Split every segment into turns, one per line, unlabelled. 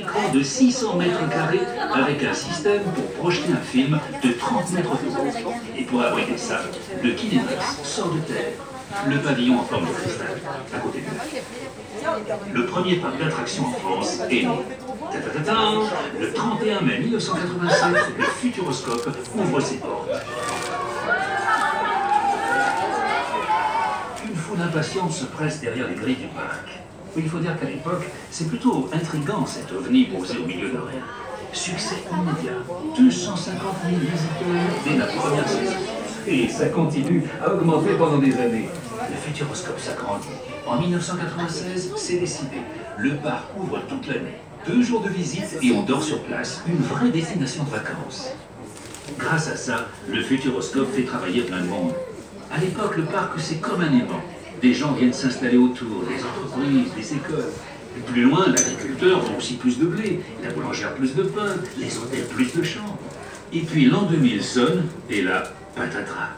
écran de 600 mètres carrés avec un système pour projeter un film de 30 mètres de haut. Et pour abriter ça, le Kinémax sort de terre. Le pavillon en forme de cristal, à côté de nous. Le premier parc d'attractions en France est né. Le 31 mai 1987, le Futuroscope ouvre ses portes. Une foule impatiente se presse derrière les grilles du parc. Il faut dire qu'à l'époque, c'est plutôt intriguant cet ovni posé au milieu de rien. Succès immédiat, 250 000 visiteurs dès la première saison. Et ça continue à augmenter pendant des années. Le Futuroscope s'agrandit. En 1996, c'est décidé. Le parc ouvre toute l'année. 2 jours de visite et on dort sur place. Une vraie destination de vacances. Grâce à ça, le Futuroscope fait travailler plein de monde. À l'époque, le parc, c'est comme un aimant. Des gens viennent s'installer autour, des entreprises, des écoles. Et plus loin, l'agriculteur veut aussi plus de blé, la boulangère plus de pain, les hôtels plus de chambres. Et puis l'an 2000 sonne, et là, patatras.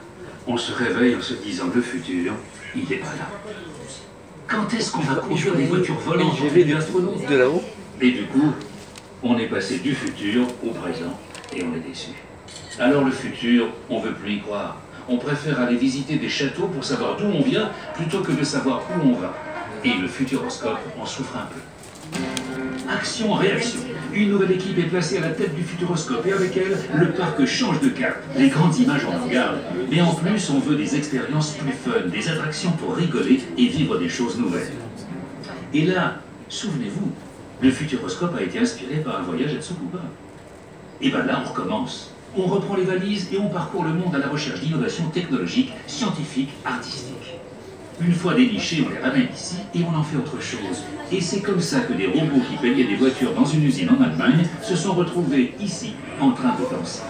On se réveille en se disant le futur, il n'est pas là. Quand est-ce qu'on va conduire des voitures volantes des astronautes de là-haut? Et du coup, on est passé du futur au présent, et on est déçu. Alors le futur, on ne veut plus y croire. On préfère aller visiter des châteaux pour savoir d'où on vient, plutôt que de savoir où on va. Et le Futuroscope en souffre un peu. Action-réaction. Une nouvelle équipe est placée à la tête du Futuroscope et avec elle, le parc change de cap. Les grandes images en regardent. Mais en plus, on veut des expériences plus fun, des attractions pour rigoler et vivre des choses nouvelles. Et là, souvenez-vous, le Futuroscope a été inspiré par un voyage à Tsukuba. Et ben là, on recommence. On reprend les valises et on parcourt le monde à la recherche d'innovations technologiques, scientifiques, artistiques. Une fois dénichés, on les ramène ici et on en fait autre chose. Et c'est comme ça que des robots qui peignaient des voitures dans une usine en Allemagne se sont retrouvés ici, en train de danser.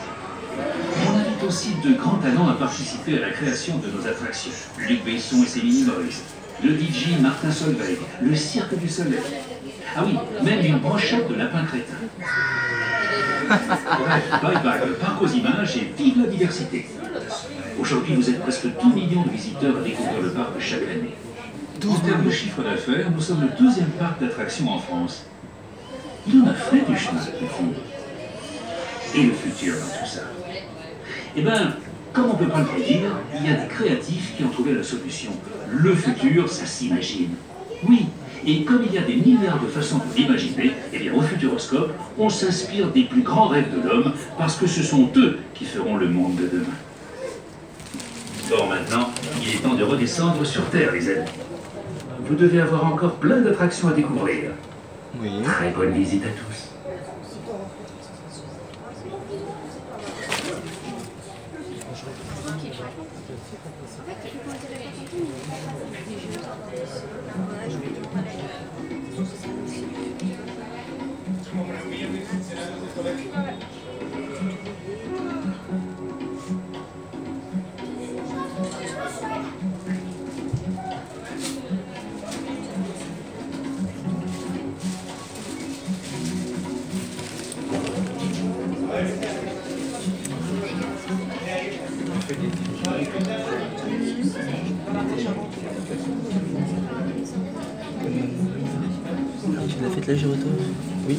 On invite aussi de grands talents à participer à la création de nos attractions. Luc Besson et ses Minimoys, le DJ Martin Solveig, le Cirque du Soleil. Ah oui, même une brochette de lapin crétin. Bref, bye bye le parc aux images et vive la diversité. Aujourd'hui, vous êtes presque 2 millions de visiteurs à découvrir le parc chaque année. En termes de chiffre d'affaires, nous sommes le 2e parc d'attractions en France. Il en a fait du chemin, cette fille. Et le futur dans tout ça? Eh bien, comme on ne peut pas le prédire, il y a des créatifs qui ont trouvé la solution. Le futur, ça s'imagine. Oui, et comme il y a des milliards de façons de l'imaginer, eh bien au Futuroscope, on s'inspire des plus grands rêves de l'homme, parce que ce sont eux qui feront le monde de demain. Bon, maintenant, il est temps de redescendre sur Terre, les amis. Vous devez avoir encore plein d'attractions à découvrir. Oui. Très bonne visite à tous.
Tu l'as fait là, j'y retourne? Oui.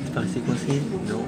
Tu paraissais coincé? Non.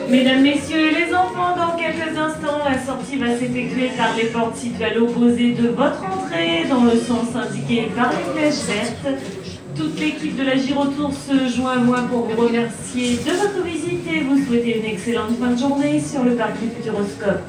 Mesdames, Messieurs et les enfants, dans quelques instants, la sortie va s'effectuer par les portes situées à l'opposé de votre entrée, dans le sens indiqué par les flèches vertes. Toute l'équipe de la Girotour se joint à moi pour vous remercier de votre visite et vous souhaiter une excellente fin de journée sur le parc du Futuroscope.